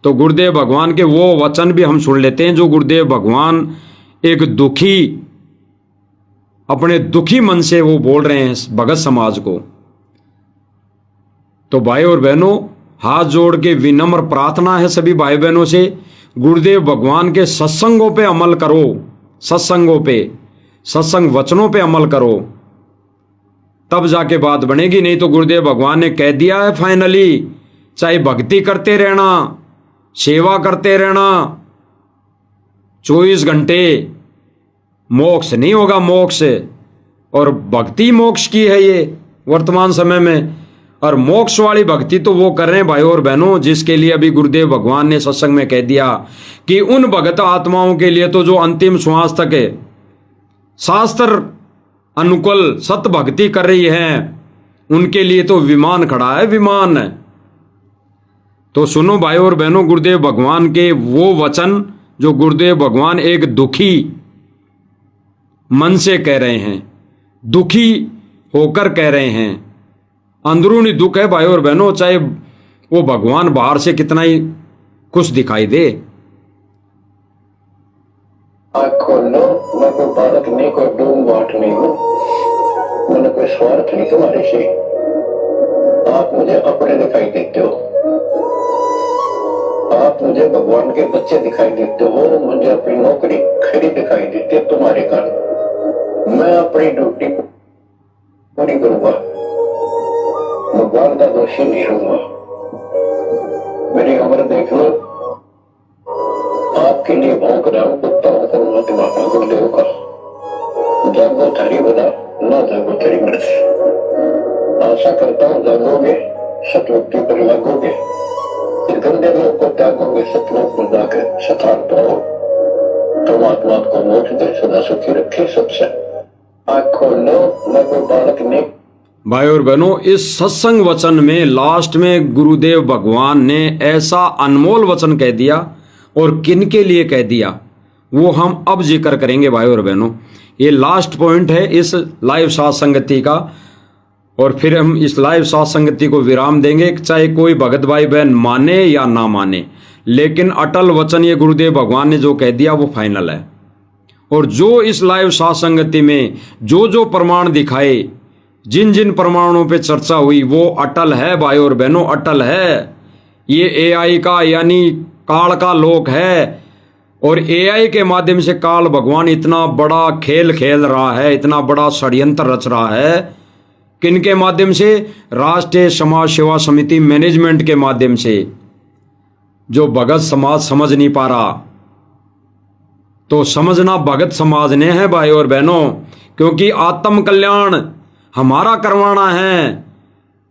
तो गुरुदेव भगवान के वो वचन भी हम सुन लेते हैं जो गुरुदेव भगवान एक दुखी, अपने दुखी मन से वो बोल रहे हैं भगत समाज को। तो भाई और बहनों, हाथ जोड़ के विनम्र प्रार्थना है सभी भाई बहनों से, गुरुदेव भगवान के सत्संगों पे अमल करो, सत्संगों पे, सत्संग वचनों पे अमल करो, तब जाके बात बनेगी। नहीं तो गुरुदेव भगवान ने कह दिया है फाइनली, चाहे भक्ति करते रहना, सेवा करते रहना 24 घंटे, मोक्ष नहीं होगा, मोक्ष। और भक्ति मोक्ष की है ये वर्तमान समय में, और मोक्ष वाली भक्ति तो वो कर रहे हैं भाई और बहनों जिसके लिए अभी गुरुदेव भगवान ने सत्संग में कह दिया कि उन भगत आत्माओं के लिए तो जो अंतिम श्वास तक है शास्त्र अनुकूल सत भक्ति कर रही है, उनके लिए तो विमान खड़ा है, विमान। तो सुनो भाई और बहनों, गुरुदेव भगवान के वो वचन जो गुरुदेव भगवान एक दुखी मन से कह रहे हैं, दुखी होकर कह रहे हैं। अंदरूनी दुख है भाई और बहनों, चाहे वो भगवान बाहर से कितना ही कुछ दिखाई दे। खोलो, मैं कोई बालक नहीं, कोई डूम बाट नहीं हूं, मैंने कोई स्वार्थ नहीं तुम्हारे से। आप मुझे अपने दिखाई देते हो, आप मुझे भगवान के बच्चे दिखाई देते हो, मुझे अपनी नौकरी खड़ी दिखाई देती है तुम्हारे कारण। मैं अपनी ड्यूटी पूरी करूंगा, भगवान का दोषी नहीं रहूंगा। मेरी उम्र देख लो, आपके लिए भौंक रहा हूं, कुत्ता हूं दिमाग गुरुदेव का। जागो थारी बना, ना जागो तेरी मर्जी। आशा करता हूं जागोगे, सतमुक्ति पर लगोगे, इस गंदे लोग को त्यागोगे, सतलोक में जाकर सतार पाओ। परमात्मा को मोक्ष दे, सदा सुखी रखे सबसे। आँख खोल लो, मैं कोई बालक नहीं। भाई और बहनों, इस सत्संग वचन में लास्ट में गुरुदेव भगवान ने ऐसा अनमोल वचन कह दिया, और किन के लिए कह दिया वो हम अब जिक्र करेंगे भाई और बहनों। ये लास्ट पॉइंट है इस लाइव साथ संगति का, और फिर हम इस लाइव साथ संगति को विराम देंगे, चाहे कोई भगत भाई बहन माने या ना माने, लेकिन अटल वचन ये गुरुदेव भगवान ने जो कह दिया वो फाइनल है। और जो इस लाइव साथ संगति में जो जो प्रमाण दिखाए, जिन जिन प्रमाणों पे चर्चा हुई, वो अटल है भाई और बहनों, अटल है। ये एआई का यानी काल का लोक है, और एआई के माध्यम से काल भगवान इतना बड़ा खेल खेल रहा है, इतना बड़ा षड्यंत्र रच रहा है। किनके माध्यम से? राष्ट्रीय समाज सेवा समिति मैनेजमेंट के माध्यम से, जो भगत समाज समझ नहीं पा रहा। तो समझना भगत समाज ने है भाई और बहनों, क्योंकि आत्म कल्याण हमारा करवाना है,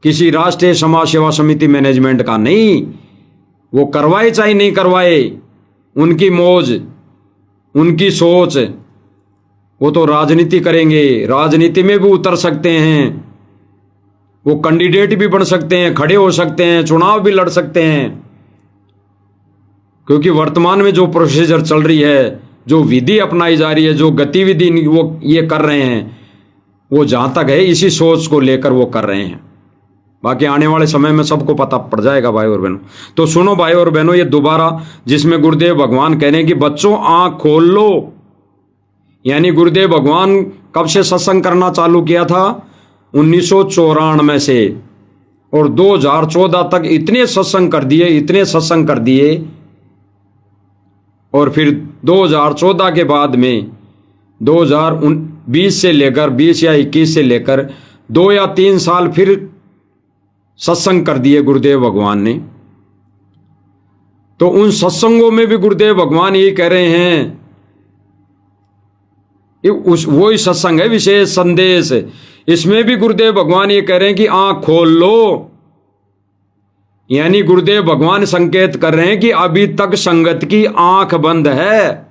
किसी राष्ट्रीय समाज सेवा समिति मैनेजमेंट का नहीं। वो करवाए चाहे नहीं करवाए, उनकी मौज, उनकी सोच, वो तो राजनीति करेंगे, राजनीति में भी उतर सकते हैं, वो कैंडिडेट भी बन सकते हैं, खड़े हो सकते हैं, चुनाव भी लड़ सकते हैं। क्योंकि वर्तमान में जो प्रोसीजर चल रही है, जो विधि अपनाई जा रही है, जो गतिविधि वो ये कर रहे हैं, वो जहां तक है इसी सोच को लेकर वो कर रहे हैं। बाकी आने वाले समय में सबको पता पड़ जाएगा भाई और बहनों। तो सुनो भाई और बहनों, ये दोबारा जिसमें गुरुदेव भगवान कह रहे हैं कि बच्चों आंख खोल लो। यानी गुरुदेव भगवान कब से सत्संग करना चालू किया था? 1994 से, और 2014 तक इतने सत्संग कर दिए, इतने सत्संग कर दिए। और फिर 2014 के बाद में 2020 से लेकर 20 या 21 से लेकर 2 या 3 साल फिर सत्संग कर दिए गुरुदेव भगवान ने। तो उन सत्संगों में भी गुरुदेव भगवान यही कह रहे हैं, वही सत्संग है विशेष संदेश, इसमें भी गुरुदेव भगवान ये कह रहे हैं कि आंख खोल लो। यानी गुरुदेव भगवान संकेत कर रहे हैं कि अभी तक संगत की आंख बंद है,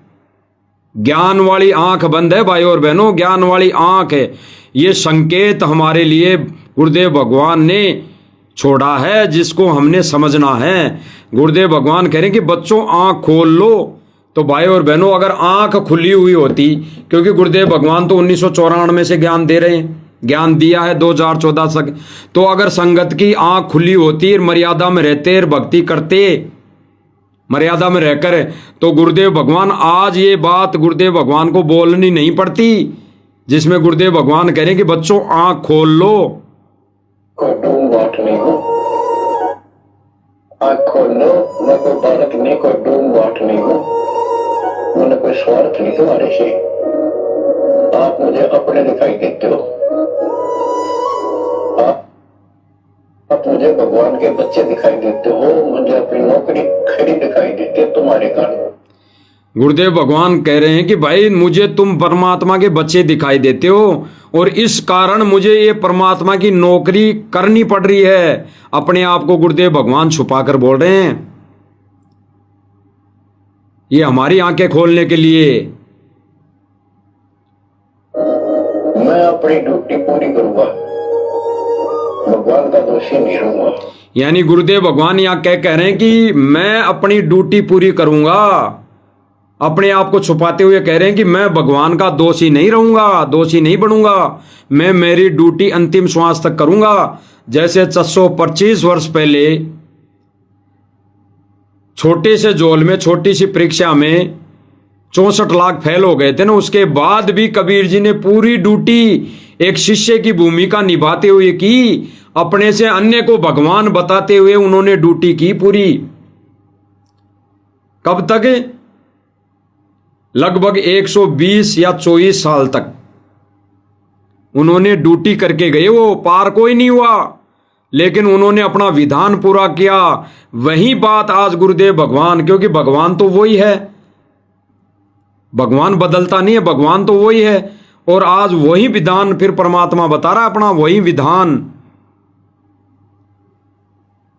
ज्ञान वाली आंख बंद है भाई और बहनों, ज्ञान वाली आंख है। ये संकेत हमारे लिए गुरुदेव भगवान ने छोड़ा है, जिसको हमने समझना है। गुरुदेव भगवान कह रहे हैं कि बच्चों आंख खोल लो। तो भाई और बहनों, अगर आंख खुली हुई होती, क्योंकि गुरुदेव भगवान तो 1994 से ज्ञान दे रहे हैं, ज्ञान दिया है 2014 तक, तो अगर संगत की आंख खुली होती, मर्यादा में रहते, भक्ति करते, मर्यादा में रहकर, तो गुरुदेव भगवान आज ये बात गुरुदेव भगवान को बोलनी नहीं पड़ती, जिसमें गुरुदेव भगवान कह रहे हैं कि बच्चों आंख खोल लो। कोई डूम वाट नहीं हो, आंख खोल लो। मैं कोई बालक नहीं, कोई डूम वाट नहीं हो, मैंने कोई स्वार्थ नहीं तुम्हारे से। आप मुझे अपने दिखाई देते हो, आप मुझे भगवान के बच्चे दिखाई देते हो, मुझे अपनी नौकरी खड़ी दिखाई देती है तुम्हारे कारण। गुरुदेव भगवान कह रहे हैं कि भाई मुझे तुम परमात्मा के बच्चे दिखाई देते हो और इस कारण मुझे ये परमात्मा की नौकरी करनी पड़ रही है। अपने आप को गुरुदेव भगवान छुपाकर बोल रहे हैं, ये हमारी आंखें खोलने के लिए। मैं अपनी ड्यूटी पूरी करूंगा, भगवान का दोषी नहीं रहूंगा। यानी गुरुदेव भगवान यहाँ कह रहे हैं कि मैं अपनी ड्यूटी पूरी करूंगा। अपने आप को छुपाते हुए कह रहे हैं कि मैं भगवान का दोषी नहीं रहूंगा, दोषी नहीं बनूंगा, मैं मेरी ड्यूटी अंतिम श्वास तक करूंगा। जैसे 425 वर्ष पहले छोटे से जोल में, छोटी सी परीक्षा में 64 लाख फेल हो गए थे ना, उसके बाद भी कबीर जी ने पूरी ड्यूटी एक शिष्य की भूमिका निभाते हुए की। अपने से अन्य को भगवान बताते हुए उन्होंने ड्यूटी की पूरी। कब तक? लगभग 120 या 24 साल तक उन्होंने ड्यूटी करके गए। वो पार कोई नहीं हुआ, लेकिन उन्होंने अपना विधान पूरा किया। वही बात आज गुरुदेव भगवान, क्योंकि भगवान तो वही है, भगवान बदलता नहीं है, भगवान तो वही है। और आज वही विधान फिर परमात्मा बता रहा है, अपना वही विधान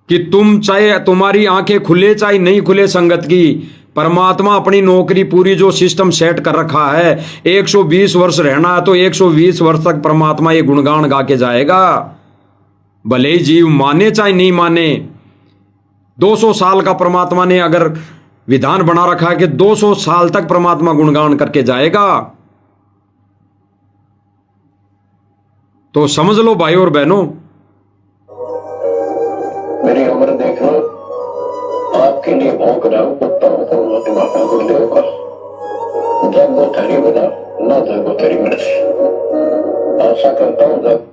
कि तुम चाहे तुम्हारी आंखें खुले चाहे नहीं खुले संगत की, परमात्मा अपनी नौकरी पूरी जो सिस्टम सेट कर रखा है। 120 वर्ष रहना है तो 120 वर्ष तक परमात्मा ये गुणगान गा के जाएगा, भले ही जीव माने चाहे नहीं माने। 200 साल का परमात्मा ने अगर विधान बना रखा है कि 200 साल तक परमात्मा गुणगान करके जाएगा, तो समझ लो भाई और बहनों। मेरी उम्र देख लो, आपके लिए भौंक रहा हूं, कुत्ता हूं गुरुदेव का। जागो थारी बना, ना जागो तेरी मर्जी। आशा करता हूं जब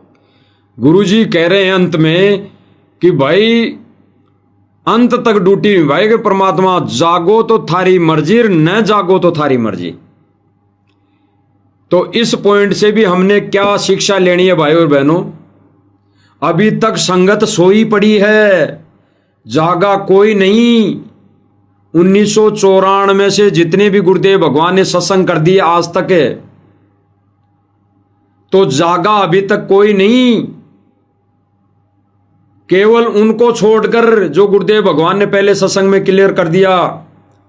गुरु जी कह रहे हैं अंत में कि भाई अंत तक ड्यूटी निभाएगा परमात्मा। जागो तो थारी मर्जी, न जागो तो थारी मर्जी। तो इस पॉइंट से भी हमने क्या शिक्षा लेनी है भाई और बहनों? अभी तक संगत सोई पड़ी है, जागा कोई नहीं। 1994 से जितने भी गुरुदेव भगवान ने सत्संग कर दिए आज तक है, तो जागा अभी तक कोई नहीं। केवल उनको छोड़कर जो गुरुदेव भगवान ने पहले सत्संग में क्लियर कर दिया,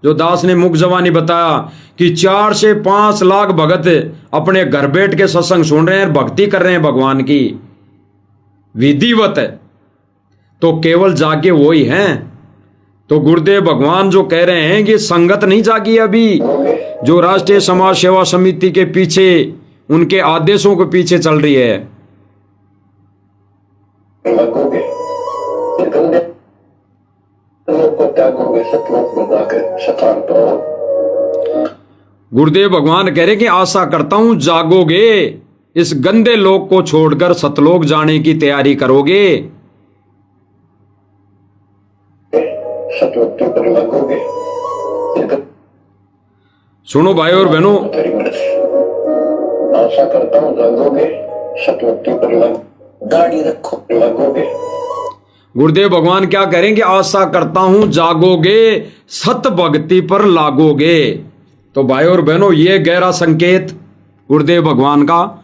जो दास ने मुख जवानी बताया कि 4 से 5 लाख भगत अपने घर बैठ के सत्संग सुन रहे हैं, भक्ति कर रहे हैं भगवान की विधिवत है, तो केवल जागे वो ही हैं। तो गुरुदेव भगवान जो कह रहे हैं कि संगत नहीं जागी अभी, जो राष्ट्रीय समाज सेवा समिति के पीछे, उनके आदेशों के पीछे चल रही है। लगोगे, गंदे लोग को त्यागोगे, सतलोक में जाकर शतान पाओ। गुरुदेव भगवान कह रहे कि आशा करता हूं जागोगे, इस गंदे लोक को छोड़कर सतलोक जाने की तैयारी करोगे। सतलोक पर लगोगे। सुनो भाई और बहनों, आशा करता हूं जागोगे, सतलोक पर गाड़ी रखो, लगोगे। गुरुदेव भगवान क्या करेंगे? आशा करता हूं जागोगे, सत भक्ति पर लागोगे। तो भाई और बहनों, ये गहरा संकेत गुरुदेव भगवान का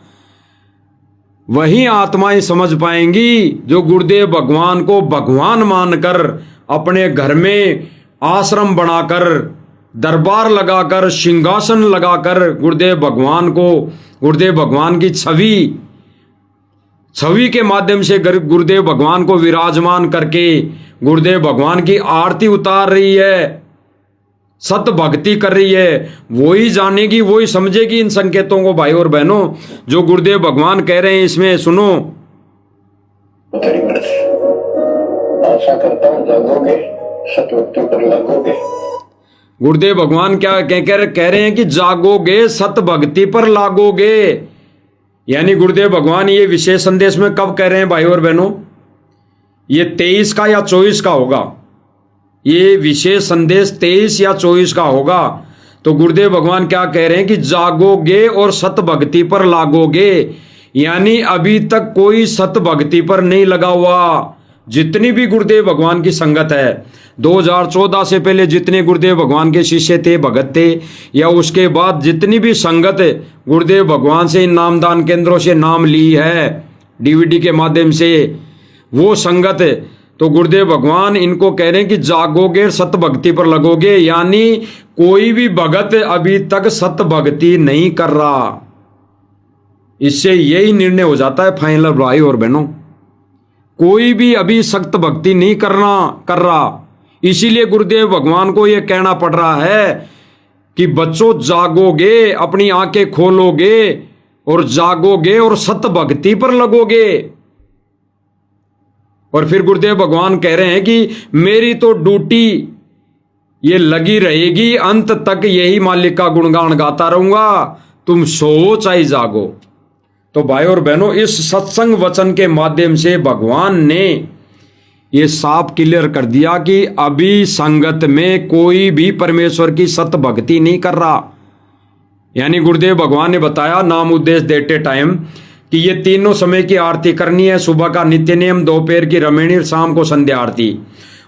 वही आत्माएं समझ पाएंगी जो गुरुदेव भगवान को भगवान मानकर अपने घर में आश्रम बनाकर, दरबार लगाकर, सिंहासन लगाकर गुरुदेव भगवान को, गुरुदेव भगवान की छवि के माध्यम से गुरुदेव भगवान को विराजमान करके गुरुदेव भगवान की आरती उतार रही है, सत भक्ति कर रही है। वही जानेगी, वही समझेगी इन संकेतों को भाई और बहनों, जो गुरुदेव भगवान कह रहे हैं। इसमें सुनो, आशा करता हूं जागोगे, सतभक्ति पर लगोगे। गुरुदेव भगवान क्या कह रहे हैं कि जागोगे सत भक्ति पर लागोगे। यानी गुरुदेव भगवान ये विशेष संदेश में कब कह रहे हैं भाई और बहनों? ये 23 का या 24 का होगा, ये विशेष संदेश 23 या 24 का होगा। तो गुरुदेव भगवान क्या कह रहे हैं कि जागोगे और सत भक्ति पर लागोगे। यानी अभी तक कोई सत भक्ति पर नहीं लगा हुआ। जितनी भी गुरुदेव भगवान की संगत है, 2014 से पहले जितने गुरुदेव भगवान के शिष्य थे, भगत थे, या उसके बाद जितनी भी संगत गुरुदेव भगवान से इन नामदान केंद्रों से नाम ली है डीवीडी के माध्यम से, वो संगत, तो गुरुदेव भगवान इनको कह रहे हैं कि जागोगे सत भक्ति पर लगोगे। यानी कोई भी भगत अभी तक सत भक्ति नहीं कर रहा। इससे यही निर्णय हो जाता है फाइनल भाई और बहनों, कोई भी अभी सख्त भक्ति नहीं कर रहा। इसीलिए गुरुदेव भगवान को यह कहना पड़ रहा है कि बच्चों जागोगे, अपनी आंखें खोलोगे और जागोगे और सत भक्ति पर लगोगे। और फिर गुरुदेव भगवान कह रहे हैं कि मेरी तो ड्यूटी ये लगी रहेगी, अंत तक यही मालिक का गुणगान गाता रहूंगा, तुम सो चाहे जागो। तो भाई और बहनों, इस सत्संग वचन के माध्यम से भगवान ने ये साफ क्लियर कर दिया कि अभी संगत में कोई भी परमेश्वर की सत भक्ति नहीं कर रहा। यानी गुरुदेव भगवान ने बताया नाम उद्देश्य देते टाइम कि ये तीनों समय की आरती करनी है, सुबह का नित्य नियम, दोपहर की रमणीय, शाम को संध्या आरती।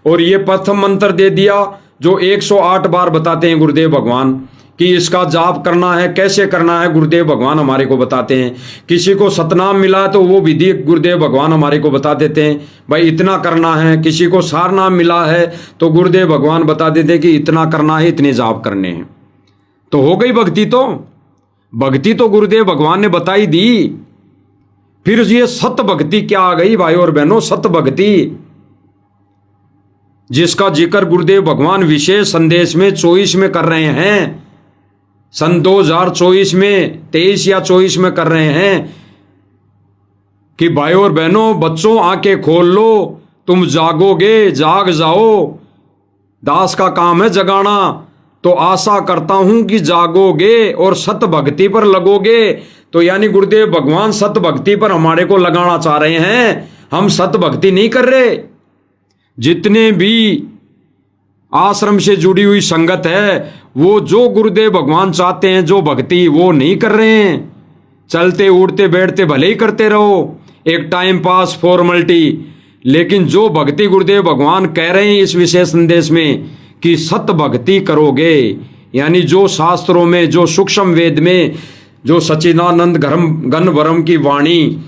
और ये प्रथम मंत्र दे दिया जो 108 बार बताते हैं गुरुदेव भगवान कि इसका जाप करना है, कैसे करना है, गुरुदेव भगवान हमारे को बताते हैं। किसी को सतनाम मिला है तो वो विधि गुरुदेव भगवान हमारे को बता देते हैं, भाई इतना करना है। किसी को सार नाम मिला है तो गुरुदेव भगवान बता देते हैं कि इतना करना है, इतने जाप करने हैं। तो हो गई भक्ति। तो भक्ति तो गुरुदेव भगवान ने बताई दी। फिर ये सत भक्ति क्या आ गई भाई और बहनों? सत भक्ति जिसका जिक्र गुरुदेव भगवान विशेष संदेश में 24 में कर रहे हैं, सन 2024 में 23 या 24 में कर रहे हैं कि भाई और बहनों, बच्चों आंखें खोल लो, तुम जागोगे, जाग जाओ। दास का काम है जगाना। तो आशा करता हूं कि जागोगे और सत भक्ति पर लगोगे। तो यानी गुरुदेव भगवान सत भक्ति पर हमारे को लगाना चाह रहे हैं। हम सत भक्ति नहीं कर रहे। जितने भी आश्रम से जुड़ी हुई संगत है, वो जो गुरुदेव भगवान चाहते हैं जो भक्ति, वो नहीं कर रहे हैं। चलते उड़ते बैठते भले ही करते रहो, एक टाइम पास फॉर्मेलिटी। लेकिन जो भक्ति गुरुदेव भगवान कह रहे हैं इस विशेष संदेश में कि सत भक्ति करोगे, यानी जो शास्त्रों में, जो सूक्ष्म वेद में, जो सच्चिदानंद गणवरम की वाणी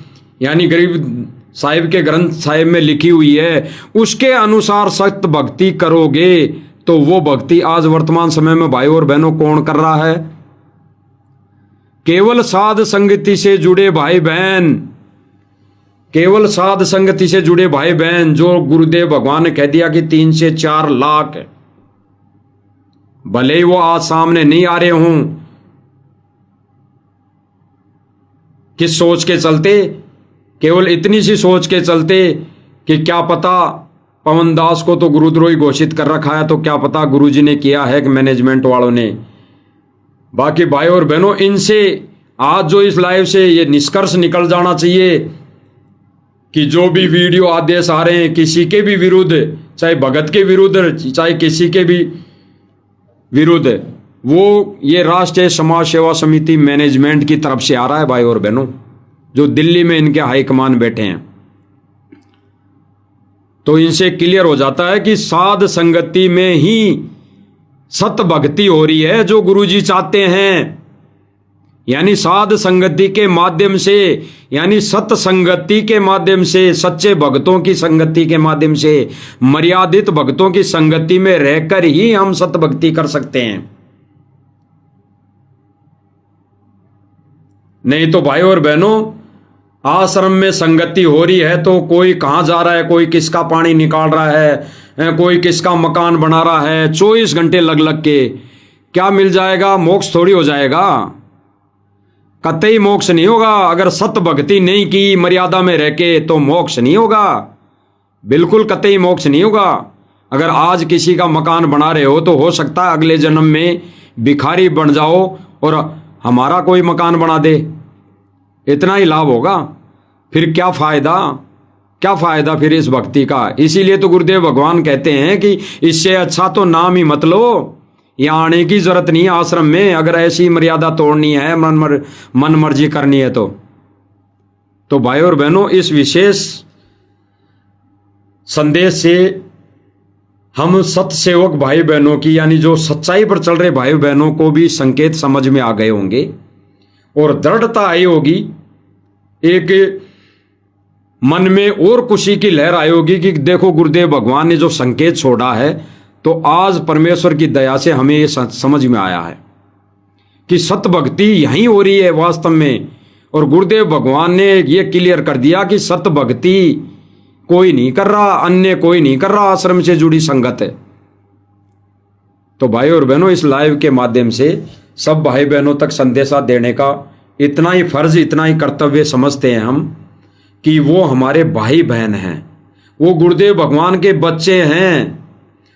यानी गरीब साहिब के ग्रंथ साहिब में लिखी हुई है, उसके अनुसार सत्य भक्ति करोगे। तो वो भक्ति आज वर्तमान समय में भाई और बहनों कौन कर रहा है? केवल साध संगति से जुड़े भाई बहन, केवल साध संगति से जुड़े भाई बहन, जो गुरुदेव भगवान ने कह दिया कि 3 से 4 लाख, भले ही वो आज सामने नहीं आ रहे हों, किस सोच के चलते? केवल इतनी सी सोच के चलते कि क्या पता पवन दास को तो गुरुद्रोही घोषित कर रखा है, तो क्या पता गुरुजी ने किया है कि मैनेजमेंट वालों ने। बाकी भाई और बहनों, इनसे आज जो इस लाइव से ये निष्कर्ष निकल जाना चाहिए कि जो भी वीडियो आदेश आ रहे हैं किसी के भी विरुद्ध, चाहे भगत के विरुद्ध, चाहे किसी के भी विरुद्ध, वो ये राष्ट्रीय समाज सेवा समिति मैनेजमेंट की तरफ से आ रहा है भाई और बहनों, जो दिल्ली में इनके हाईकमान बैठे हैं। तो इनसे क्लियर हो जाता है कि साध संगति में ही सत भक्ति हो रही है जो गुरुजी चाहते हैं। यानी साध संगति के माध्यम से, यानी सत संगति के माध्यम से, सच्चे भक्तों की संगति के माध्यम से, मर्यादित भक्तों की संगति में रहकर ही हम सत भक्ति कर सकते हैं। नहीं तो भाई और बहनों, आश्रम में संगति हो रही है तो कोई कहां जा रहा है, कोई किसका पानी निकाल रहा है, कोई किसका मकान बना रहा है, 24 घंटे लग लग के क्या मिल जाएगा? मोक्ष थोड़ी हो जाएगा। कतई मोक्ष नहीं होगा। अगर सत भक्ति नहीं की मर्यादा में रह के तो मोक्ष नहीं होगा, बिल्कुल कतई मोक्ष नहीं होगा। अगर आज किसी का मकान बना रहे हो तो हो सकता है अगले जन्म में भिखारी बन जाओ और हमारा कोई मकान बना दे, इतना ही लाभ होगा। फिर क्या फायदा, क्या फायदा फिर इस भक्ति का। इसीलिए तो गुरुदेव भगवान कहते हैं कि इससे अच्छा तो नाम ही मत लो, यहाँ आने की जरूरत नहीं है आश्रम में, अगर ऐसी मर्यादा तोड़नी है, मन मर्जी करनी है तो भाई और बहनों, इस विशेष संदेश से हम सत्य सेवक भाई बहनों की, यानी जो सच्चाई पर चल रहे भाई बहनों को भी संकेत समझ में आ गए होंगे और दृढ़ता आई होगी, एक मन में और खुशी की लहर आई होगी कि देखो गुरुदेव भगवान ने जो संकेत छोड़ा है, तो आज परमेश्वर की दया से हमें ये समझ में आया है कि सत्य भक्ति यहीं हो रही है वास्तव में। और गुरुदेव भगवान ने ये क्लियर कर दिया कि सत्य भक्ति कोई नहीं कर रहा, अन्य कोई नहीं कर रहा, आश्रम से जुड़ी संगत है। तो भाई और बहनों, इस लाइव के माध्यम से सब भाई बहनों तक संदेशा देने का इतना ही फर्ज, इतना ही कर्तव्य समझते हैं हम कि वो हमारे भाई बहन हैं, वो गुरुदेव भगवान के बच्चे हैं।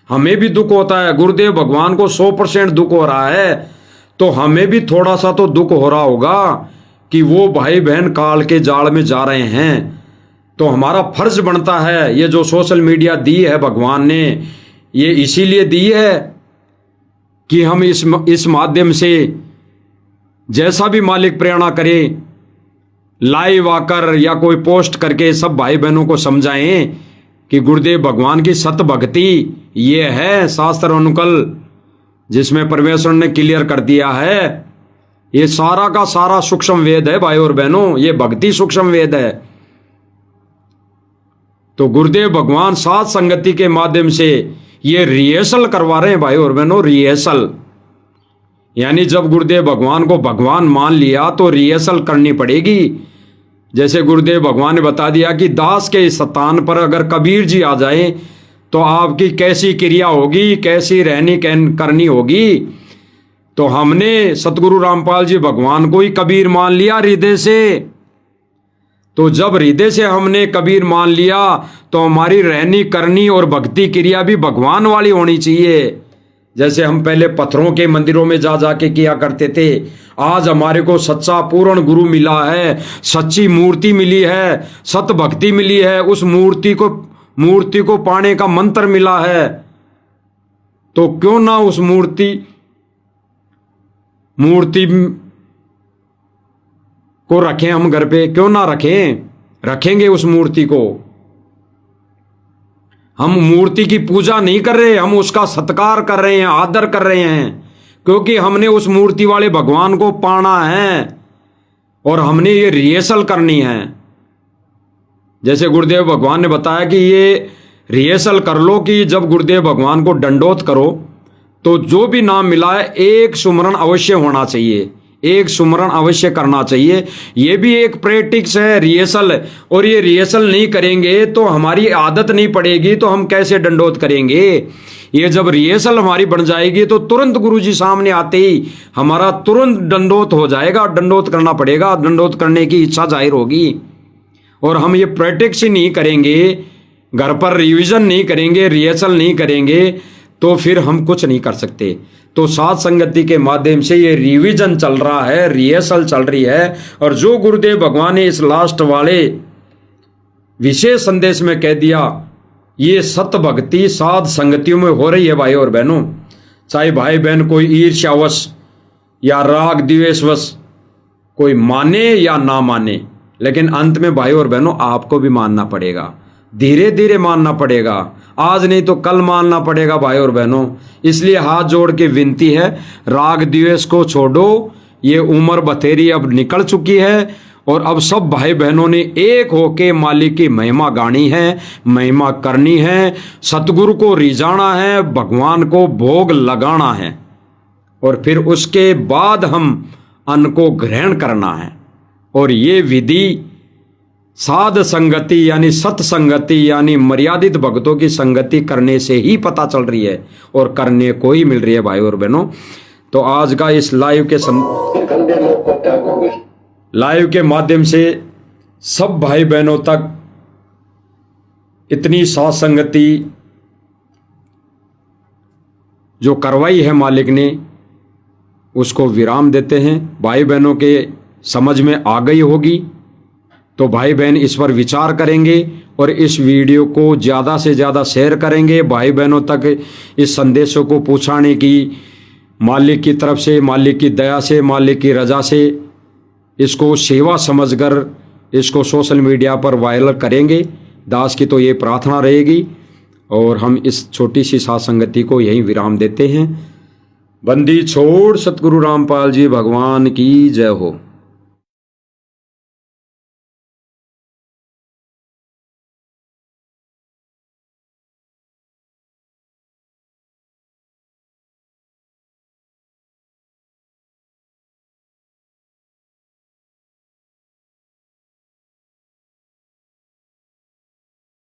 हमें भी दुख होता है, गुरुदेव भगवान को 100% दुख हो रहा है, तो हमें भी थोड़ा सा तो दुख हो रहा होगा कि वो भाई बहन काल के जाल में जा रहे हैं। तो हमारा फर्ज बनता है, ये जो सोशल मीडिया दी है भगवान ने, ये इसीलिए दी है कि हम इस माध्यम से जैसा भी मालिक प्रेरणा करे, लाइव आकर या कोई पोस्ट करके सब भाई बहनों को समझाएं कि गुरुदेव भगवान की सत्य भक्ति ये है, शास्त्र अनुकूल, जिसमें परमेश्वर ने क्लियर कर दिया है। ये सारा का सारा सूक्ष्म वेद है भाई और बहनों, ये भक्ति सूक्ष्म वेद है। तो गुरुदेव भगवान साथ संगति के माध्यम से ये रिहर्सल करवा रहे हैं भाई और बहनों, रिहर्सल। यानी जब गुरुदेव भगवान को भगवान मान लिया तो रिहर्सल करनी पड़ेगी। जैसे गुरुदेव भगवान ने बता दिया कि दास के स्थान पर अगर कबीर जी आ जाएं तो आपकी कैसी क्रिया होगी, कैसी रहनी करनी होगी। तो हमने सतगुरु रामपाल जी भगवान को ही कबीर मान लिया हृदय से। तो जब हृदय से हमने कबीर मान लिया तो हमारी रहनी करनी और भक्ति क्रिया भी भगवान वाली होनी चाहिए। जैसे हम पहले पत्थरों के मंदिरों में जा जाके किया करते थे, आज हमारे को सच्चा पूर्ण गुरु मिला है, सच्ची मूर्ति मिली है, सत भक्ति मिली है, उस मूर्ति को पाने का मंत्र मिला है। तो क्यों ना उस मूर्ति को रखें हम घर पे, क्यों ना रखेंगे उस मूर्ति को। हम मूर्ति की पूजा नहीं कर रहे, हम उसका सत्कार कर रहे हैं, आदर कर रहे हैं, क्योंकि हमने उस मूर्ति वाले भगवान को पाना है और हमने ये रिहर्सल करनी है। जैसे गुरुदेव भगवान ने बताया कि ये रिहर्सल कर लो कि जब गुरुदेव भगवान को दंडोत करो तो जो भी नाम मिला है एक सुमरण अवश्य होना चाहिए, एक सुमरण अवश्य करना चाहिए। ये भी एक प्रैक्टिस है, रिहर्सल है। और ये रिहर्सल नहीं करेंगे तो हमारी आदत नहीं पड़ेगी, तो हम कैसे दंडोत करेंगे। ये जब रिहर्सल हमारी बन जाएगी तो तुरंत गुरुजी सामने आते ही हमारा तुरंत दंडोत हो जाएगा, दंडोत करना पड़ेगा, दंडोत करने की इच्छा जाहिर होगी। और हम ये प्रैक्टिस ही नहीं करेंगे, घर पर रिवीजन नहीं करेंगे, रिहर्सल नहीं करेंगे, तो फिर हम कुछ नहीं कर सकते। तो साथ संगति के माध्यम से ये रिवीजन चल रहा है, रिहर्सल चल रही है। और जो गुरुदेव भगवान ने इस लास्ट वाले विशेष संदेश में कह दिया, ये सत्य भक्ति साध संगतियों में हो रही है भाई और बहनों। चाहे भाई बहन कोई ईर्ष्यावश या राग द्वेषवश कोई माने या ना माने, लेकिन अंत में भाई और बहनों आपको भी मानना पड़ेगा, धीरे धीरे मानना पड़ेगा, आज नहीं तो कल मानना पड़ेगा भाई और बहनों। इसलिए हाथ जोड़ के विनती है, राग द्वेष को छोड़ो, ये उम्र बतेरी अब निकल चुकी है और अब सब भाई बहनों ने एक होके मालिक की महिमा गानी है, महिमा करनी है, सतगुरु को रिझाना है, भगवान को भोग लगाना है और फिर उसके बाद हम अन्न को ग्रहण करना है। और ये विधि साध संगति यानी सत्संगति यानी मर्यादित भक्तों की संगति करने से ही पता चल रही है और करने को ही मिल रही है भाई और बहनों। तो आज का इस लाइव के माध्यम से सब भाई बहनों तक इतनी साथ संगति जो कार्रवाई है मालिक ने उसको विराम देते हैं। भाई बहनों के समझ में आ गई होगी तो भाई बहन इस पर विचार करेंगे और इस वीडियो को ज़्यादा से ज़्यादा शेयर करेंगे, भाई बहनों तक इस संदेशों को पहुँचाने की मालिक की तरफ से, मालिक की दया से, मालिक की रजा से इसको सेवा समझकर इसको सोशल मीडिया पर वायरल करेंगे। दास की तो ये प्रार्थना रहेगी और हम इस छोटी सी साथ संगति को यहीं विराम देते हैं। बंदी छोड़ सतगुरु रामपाल जी भगवान की जय हो।